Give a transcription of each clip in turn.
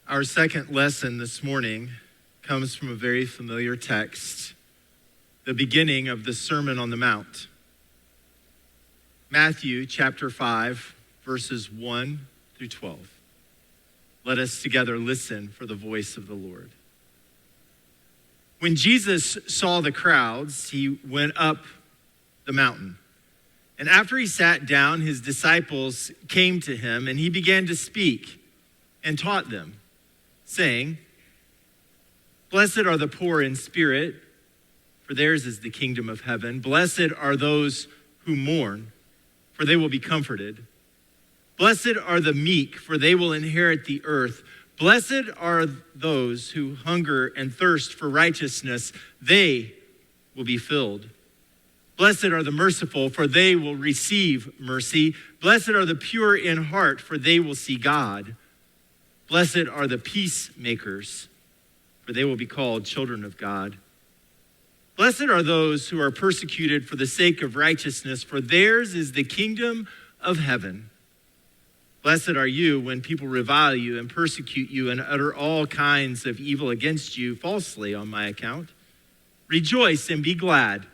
Our second lesson this morning comes from a very familiar text, the beginning of the Sermon on the Mount. Matthew chapter 5, verses 1 through 12. Let us together listen for the voice of the Lord. When Jesus saw the crowds, he went up the mountain. And after he sat down, his disciples came to him, and he began to speak and taught them, saying, "Blessed are the poor in spirit, for theirs is the kingdom of heaven. Blessed are those who mourn, for they will be comforted. Blessed are the meek, for they will inherit the earth. Blessed are those who hunger and thirst for righteousness. They will be filled. Blessed are the merciful, for they will receive mercy. Blessed are the pure in heart, for they will see God. Blessed are the peacemakers, for they will be called children of God. Blessed are those who are persecuted for the sake of righteousness, for theirs is the kingdom of heaven. Blessed are you when people revile you and persecute you and utter all kinds of evil against you falsely on my account. Rejoice and be glad,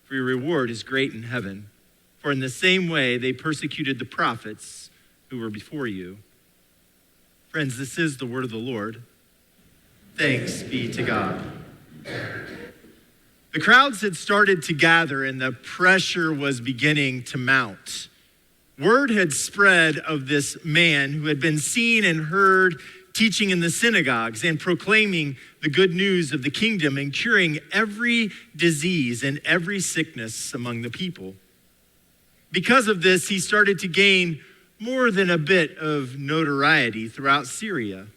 for your reward is great in heaven. For in the same way they persecuted the prophets who were before you." Friends, this is the word of the Lord. Thanks be to God. The crowds had started to gather and the pressure was beginning to mount. Word had spread of this man who had been seen and heard teaching in the synagogues and proclaiming the good news of the kingdom and curing every disease and every sickness among the people. Because of this, he started to gain more than a bit of notoriety throughout Syria.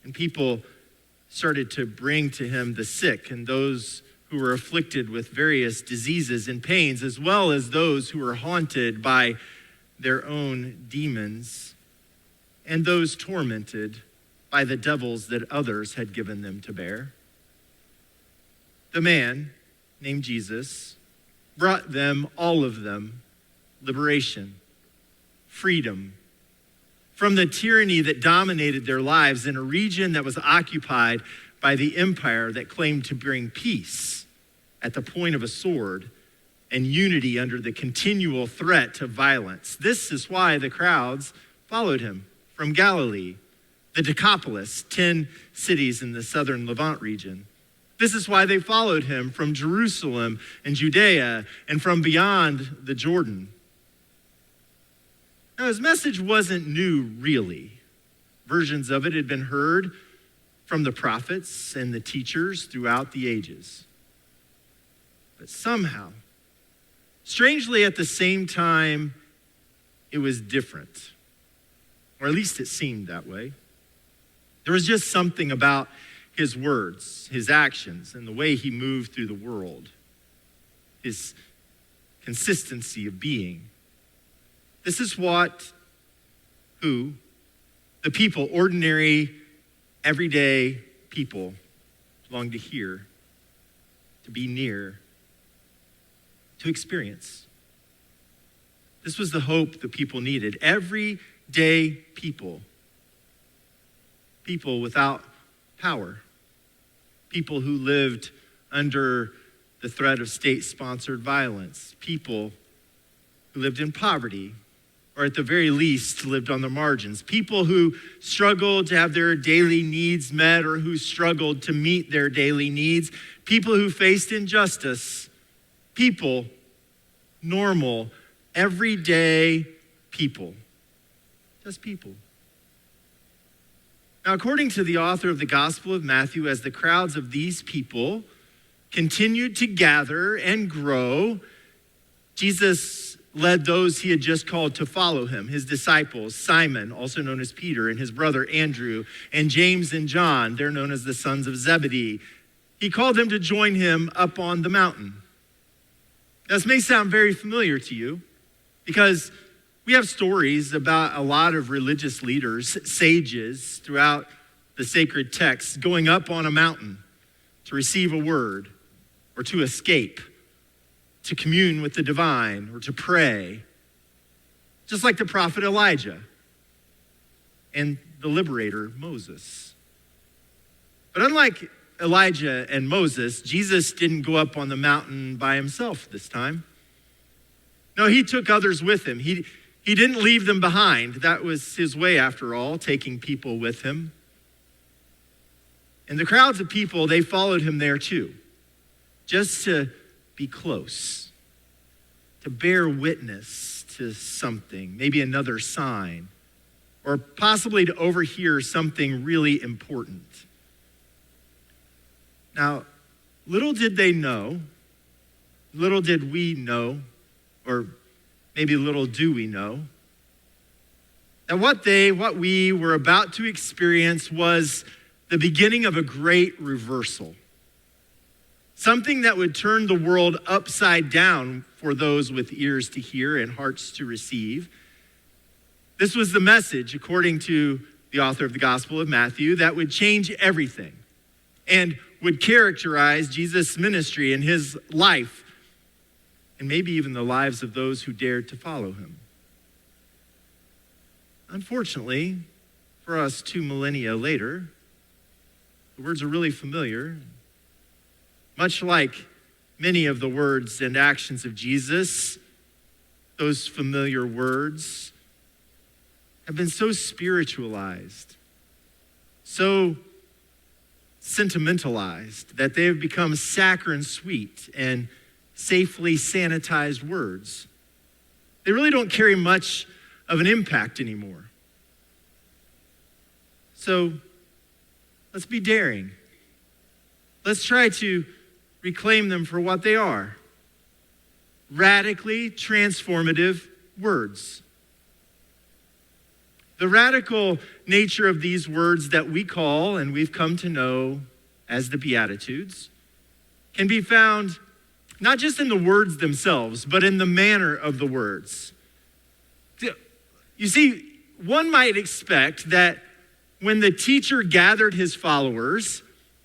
And people started to bring to him the sick and those who were afflicted with various diseases and pains, as well as those who were haunted by their own demons, and those tormented by the devils that others had given them to bear. The man named Jesus brought them, all of them, liberation, freedom from the tyranny that dominated their lives in a region that was occupied by the empire that claimed to bring peace at the point of a sword and unity under the continual threat of violence. This is why the crowds followed him from Galilee, the Decapolis, 10 cities in the southern Levant region. This is why they followed him from Jerusalem and Judea and from beyond the Jordan. Now, his message wasn't new, really. Versions of it had been heard from the prophets and the teachers throughout the ages. But somehow, strangely at the same time, it was different. Or at least it seemed that way. There was just something about his words, his actions, and the way he moved through the world. His consistency of being. This is who the people, ordinary, everyday people, long to hear, to be near, to experience. This was the hope the people needed. Everyday people. People without power. People who lived under the threat of state-sponsored violence. People who lived in poverty, or at the very least lived on the margins. People who struggled to have their daily needs met or who struggled to meet their daily needs. People who faced injustice. People, normal, everyday people. Just people. Now, according to the author of the Gospel of Matthew, as the crowds of these people continued to gather and grow, Jesus led those he had just called to follow him, his disciples, Simon, also known as Peter, and his brother Andrew, and James and John, they're known as the sons of Zebedee. He called them to join him up on the mountain. Now, this may sound very familiar to you because we have stories about a lot of religious leaders, sages, throughout the sacred texts going up on a mountain to receive a word or to escape, to commune with the divine or to pray, just like the prophet Elijah and the liberator, Moses. But unlike Elijah and Moses, Jesus didn't go up on the mountain by himself this time. No, he took others with him. He didn't leave them behind. That was his way, after all, taking people with him. And the crowds of people, they followed him there too, just to be close, to bear witness to something, maybe another sign, or possibly to overhear something really important. Now, little did they know, little did we know, or maybe little do we know, that what we were about to experience was the beginning of a great reversal. Something that would turn the world upside down for those with ears to hear and hearts to receive. This was the message, according to the author of the Gospel of Matthew, that would change everything and would characterize Jesus' ministry and his life, and maybe even the lives of those who dared to follow him. Unfortunately, for us 2 millennia later, the words are really familiar. Much like many of the words and actions of Jesus, those familiar words have been so spiritualized, so sentimentalized, that they have become saccharine sweet and safely sanitized words. They really don't carry much of an impact anymore. So let's be daring. Let's try to reclaim them for what they are. Radically transformative words. The radical nature of these words that we call and we've come to know as the Beatitudes can be found not just in the words themselves, but in the manner of the words. You see, one might expect that when the teacher gathered his followers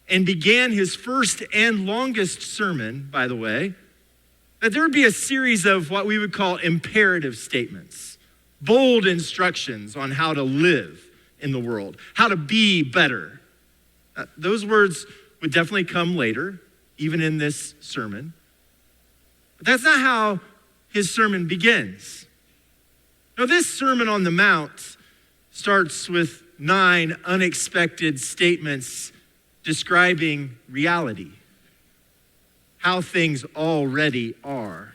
and began his first and longest sermon, by the way, that there would be a series of what we would call imperative statements, bold instructions on how to live in the world, how to be better. Those words would definitely come later, even in this sermon. But that's not how his sermon begins. No, this Sermon on the Mount starts with 9 unexpected statements describing reality, how things already are.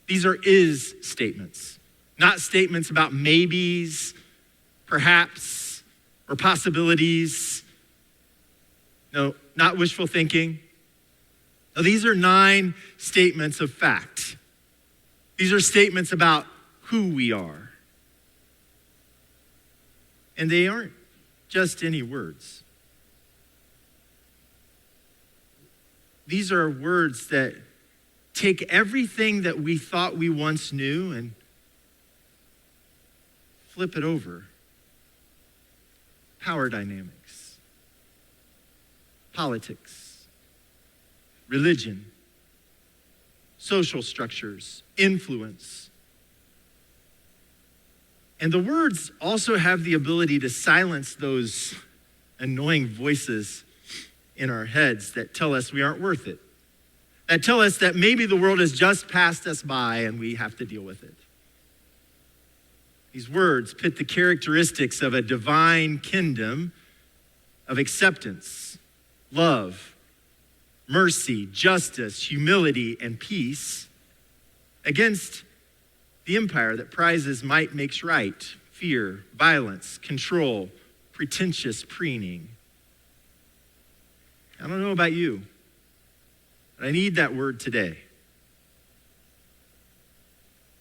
These are is statements, not statements about maybes, perhaps, or possibilities. No, not wishful thinking. No, these are 9 statements of fact. These are statements about who we are. And they aren't just any words. These are words that take everything that we thought we once knew and flip it over. Power dynamics, politics, religion, social structures, influence. And the words also have the ability to silence those annoying voices in our heads that tell us we aren't worth it, that tell us that maybe the world has just passed us by and we have to deal with it. These words pit the characteristics of a divine kingdom of acceptance, love, mercy, justice, humility, and peace against the empire that prizes might makes right, fear, violence, control, pretentious preening. I don't know about you, but I need that word today.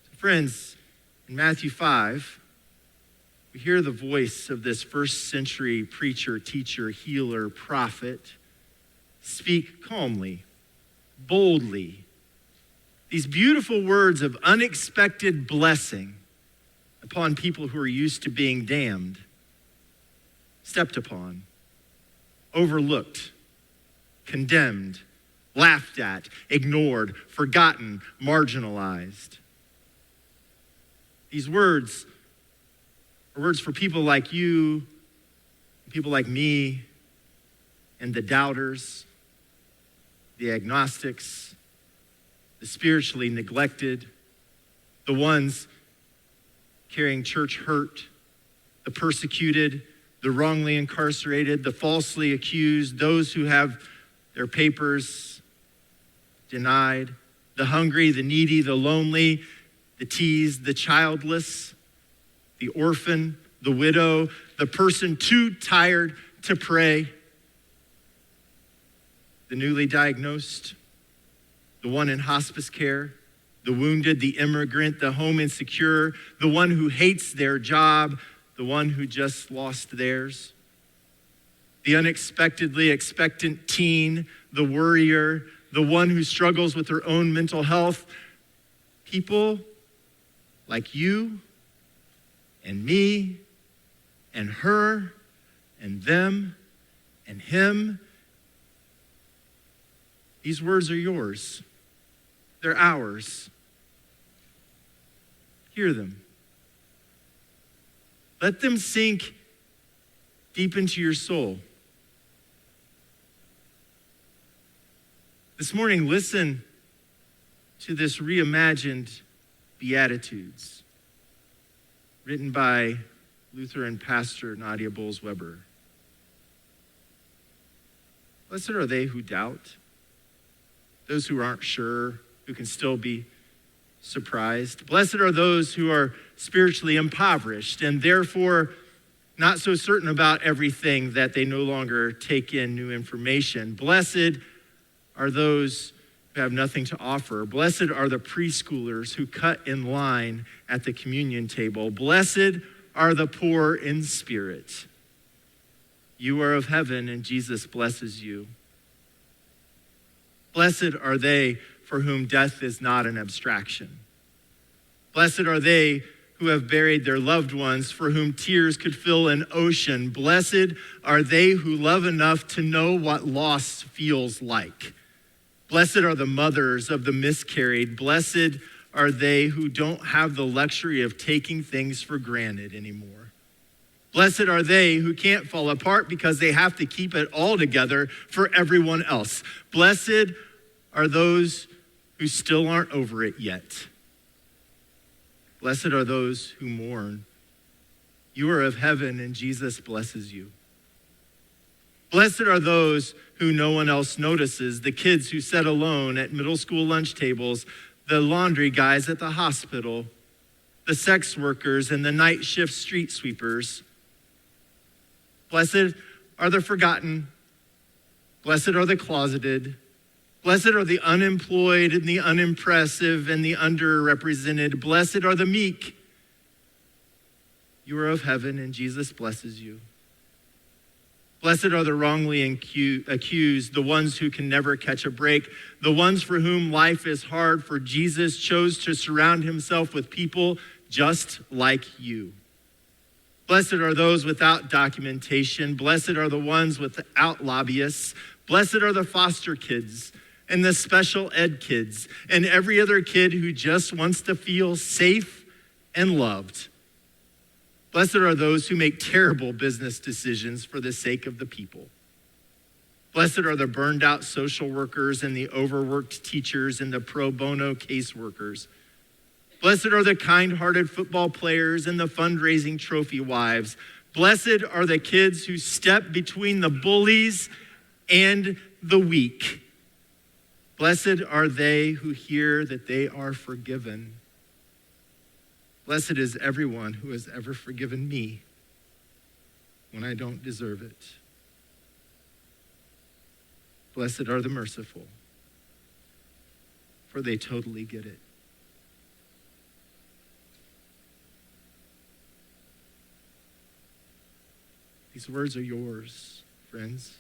So friends, in Matthew 5, we hear the voice of this first century preacher, teacher, healer, prophet speak calmly, boldly, these beautiful words of unexpected blessing upon people who are used to being damned, stepped upon, overlooked, condemned, laughed at, ignored, forgotten, marginalized. These words are words for people like you, people like me, and the doubters, the agnostics, the spiritually neglected, the ones carrying church hurt, the persecuted, the wrongly incarcerated, the falsely accused, those who have their papers denied, the hungry, the needy, the lonely, the teased, the childless, the orphan, the widow, the person too tired to pray, the newly diagnosed, the one in hospice care, the wounded, the immigrant, the home insecure, the one who hates their job, the one who just lost theirs, the unexpectedly expectant teen, the worrier, the one who struggles with their own mental health. People like you and me and her and them and him. These words are yours. They're ours. Hear them. Let them sink deep into your soul. This morning, listen to this reimagined Beatitudes written by Lutheran pastor Nadia Bowles-Weber. Blessed are they who doubt, those who aren't sure, who can still be surprised. Blessed are those who are spiritually impoverished and therefore not so certain about everything that they no longer take in new information. Blessed are those who have nothing to offer. Blessed are the preschoolers who cut in line at the communion table. Blessed are the poor in spirit. You are of heaven, and Jesus blesses you. Blessed are they for whom death is not an abstraction. Blessed are they who have buried their loved ones, for whom tears could fill an ocean. Blessed are they who love enough to know what loss feels like. Blessed are the mothers of the miscarried. Blessed are they who don't have the luxury of taking things for granted anymore. Blessed are they who can't fall apart because they have to keep it all together for everyone else. Blessed are those who still aren't over it yet. Blessed are those who mourn. You are of heaven, and Jesus blesses you. Blessed are those who no one else notices, the kids who sit alone at middle school lunch tables, the laundry guys at the hospital, the sex workers and the night shift street sweepers. Blessed are the forgotten. Blessed are the closeted. Blessed are the unemployed and the unimpressive and the underrepresented. Blessed are the meek. You are of heaven, and Jesus blesses you. Blessed are the wrongly accused, the ones who can never catch a break, the ones for whom life is hard, for Jesus chose to surround himself with people just like you. Blessed are those without documentation. Blessed are the ones without lobbyists. Blessed are the foster kids and the special ed kids and every other kid who just wants to feel safe and loved. Blessed are those who make terrible business decisions for the sake of the people. Blessed are the burned out social workers and the overworked teachers and the pro bono caseworkers. Blessed are the kind-hearted football players and the fundraising trophy wives. Blessed are the kids who step between the bullies and the weak. Blessed are they who hear that they are forgiven. Blessed is everyone who has ever forgiven me when I don't deserve it. Blessed are the merciful, for they totally get it. These words are yours, friends.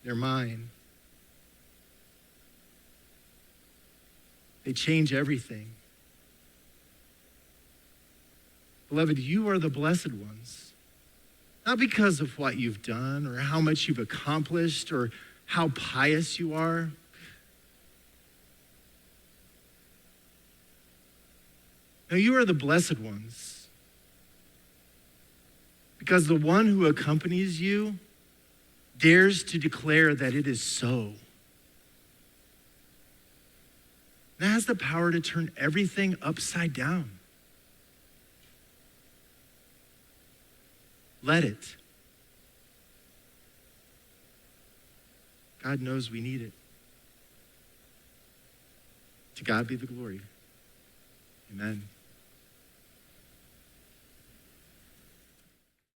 They're mine. They change everything. Beloved, you are the blessed ones. Not because of what you've done or how much you've accomplished or how pious you are. No, you are the blessed ones because the one who accompanies you dares to declare that it is so. That has the power to turn everything upside down. Let it. God knows we need it. To God be the glory. Amen.